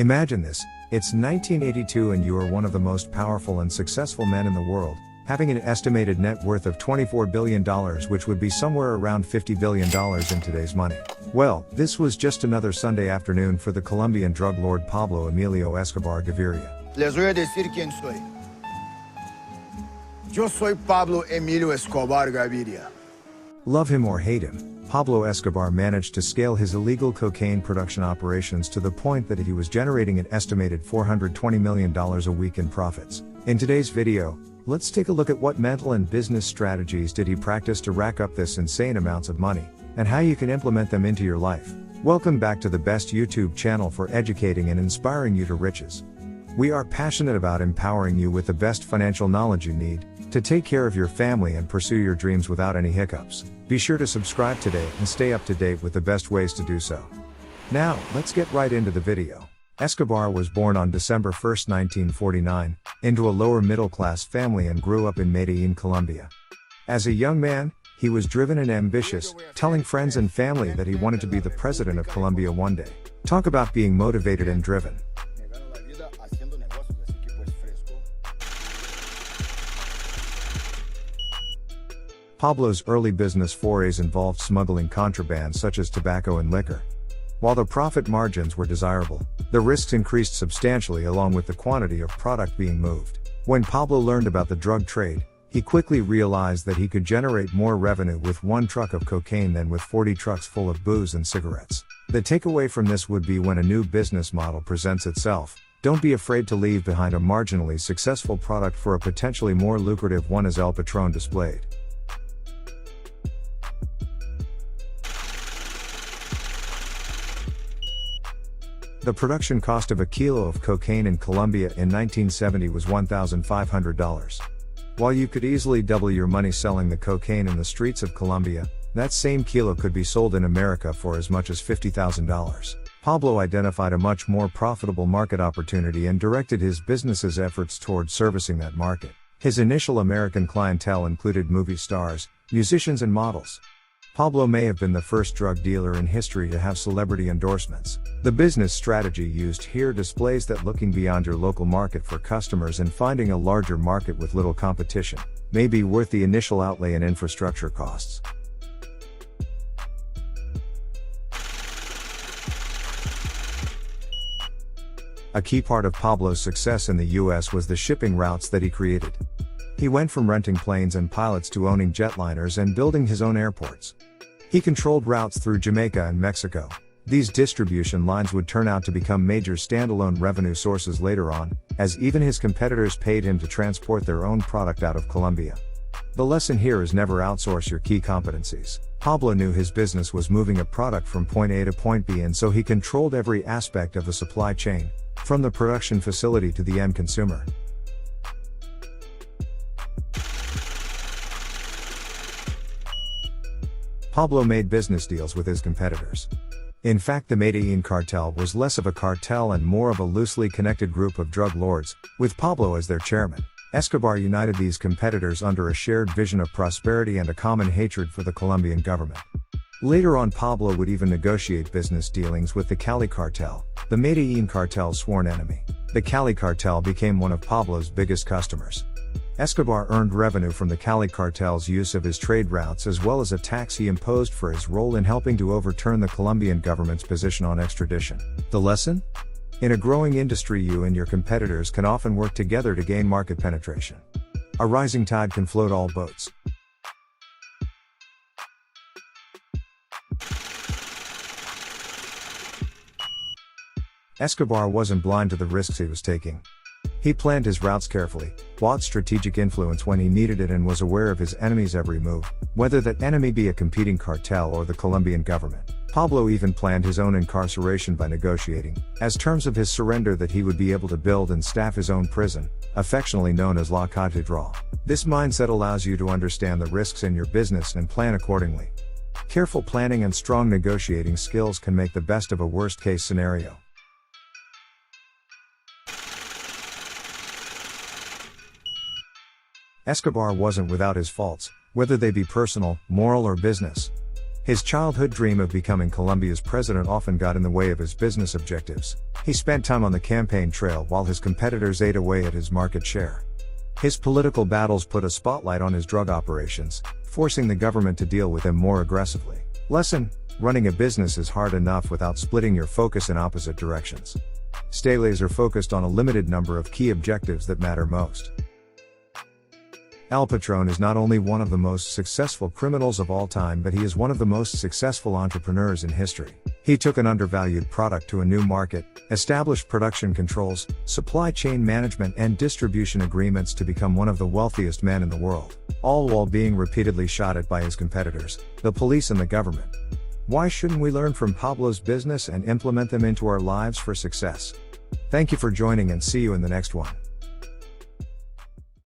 Imagine this, it's 1982 and you are one of the most powerful and successful men in the world, having an estimated net worth of $24 billion, which would be somewhere around $50 billion in today's money. Well, this was just another Sunday afternoon for the Colombian drug lord Pablo Emilio Escobar Gaviria. Les voy a decir quién soy. Yo soy Pablo Emilio Escobar Gaviria. Love him or hate him, Pablo Escobar managed to scale his illegal cocaine production operations to the point that he was generating an estimated $420 million a week in profits. In today's video, let's take a look at what mental and business strategies did he practice to rack up this insane amounts of money, and how you can implement them into your life. Welcome back to the best YouTube channel for educating and inspiring you to riches. We are passionate about empowering you with the best financial knowledge you need to take care of your family and pursue your dreams without any hiccups. Be sure to subscribe today and stay up to date with the best ways to do so. Now, let's get right into the video. Escobar was born on December 1, 1949, into a lower middle-class family and grew up in Medellin, Colombia. As a young man, he was driven and ambitious, telling friends and family that he wanted to be the president of Colombia one day. Talk about being motivated and driven. Pablo's early business forays involved smuggling contraband such as tobacco and liquor. While the profit margins were desirable, the risks increased substantially along with the quantity of product being moved. When Pablo learned about the drug trade, he quickly realized that he could generate more revenue with one truck of cocaine than with 40 trucks full of booze and cigarettes. The takeaway from this would be when a new business model presents itself, don't be afraid to leave behind a marginally successful product for a potentially more lucrative one, as El Patron displayed. The production cost of a kilo of cocaine in Colombia in 1970 was $1,500. While you could easily double your money selling the cocaine in the streets of Colombia, that same kilo could be sold in America for as much as $50,000. Pablo identified a much more profitable market opportunity and directed his business's efforts toward servicing that market. His initial American clientele included movie stars, musicians and models. Pablo may have been the first drug dealer in history to have celebrity endorsements. The business strategy used here displays that looking beyond your local market for customers and finding a larger market with little competition may be worth the initial outlay in infrastructure costs. A key part of Pablo's success in the US was the shipping routes that he created. He went from renting planes and pilots to owning jetliners and building his own airports. He controlled routes through Jamaica and Mexico. These distribution lines would turn out to become major standalone revenue sources later on, as even his competitors paid him to transport their own product out of Colombia. The lesson here is never outsource your key competencies. Pablo knew his business was moving a product from point A to point B, and so he controlled every aspect of the supply chain, from the production facility to the end consumer. Pablo made business deals with his competitors. In fact, the Medellin cartel was less of a cartel and more of a loosely connected group of drug lords, with Pablo as their chairman. Escobar united these competitors under a shared vision of prosperity and a common hatred for the Colombian government. Later on, Pablo would even negotiate business dealings with the Cali cartel, the Medellin cartel's sworn enemy. The Cali cartel became one of Pablo's biggest customers. Escobar earned revenue from the Cali cartel's use of his trade routes as well as a tax he imposed for his role in helping to overturn the Colombian government's position on extradition. The lesson? In a growing industry, you and your competitors can often work together to gain market penetration. A rising tide can float all boats. Escobar wasn't blind to the risks he was taking. He planned his routes carefully, bought strategic influence when he needed it, and was aware of his enemy's every move, whether that enemy be a competing cartel or the Colombian government. Pablo even planned his own incarceration by negotiating, as terms of his surrender, that he would be able to build and staff his own prison, affectionately known as La Catedral. This mindset allows you to understand the risks in your business and plan accordingly. Careful planning and strong negotiating skills can make the best of a worst-case scenario. Escobar wasn't without his faults, whether they be personal, moral, or business. His childhood dream of becoming Colombia's president often got in the way of his business objectives. He spent time on the campaign trail while his competitors ate away at his market share. His political battles put a spotlight on his drug operations, forcing the government to deal with him more aggressively. Lesson: running a business is hard enough without splitting your focus in opposite directions. Stay laser focused on a limited number of key objectives that matter most. Al Patron is not only one of the most successful criminals of all time, but he is one of the most successful entrepreneurs in history. He took an undervalued product to a new market, established production controls, supply chain management and distribution agreements to become one of the wealthiest men in the world, all while being repeatedly shot at by his competitors, the police and the government. Why shouldn't we learn from Pablo's business and implement them into our lives for success? Thank you for joining and see you in the next one.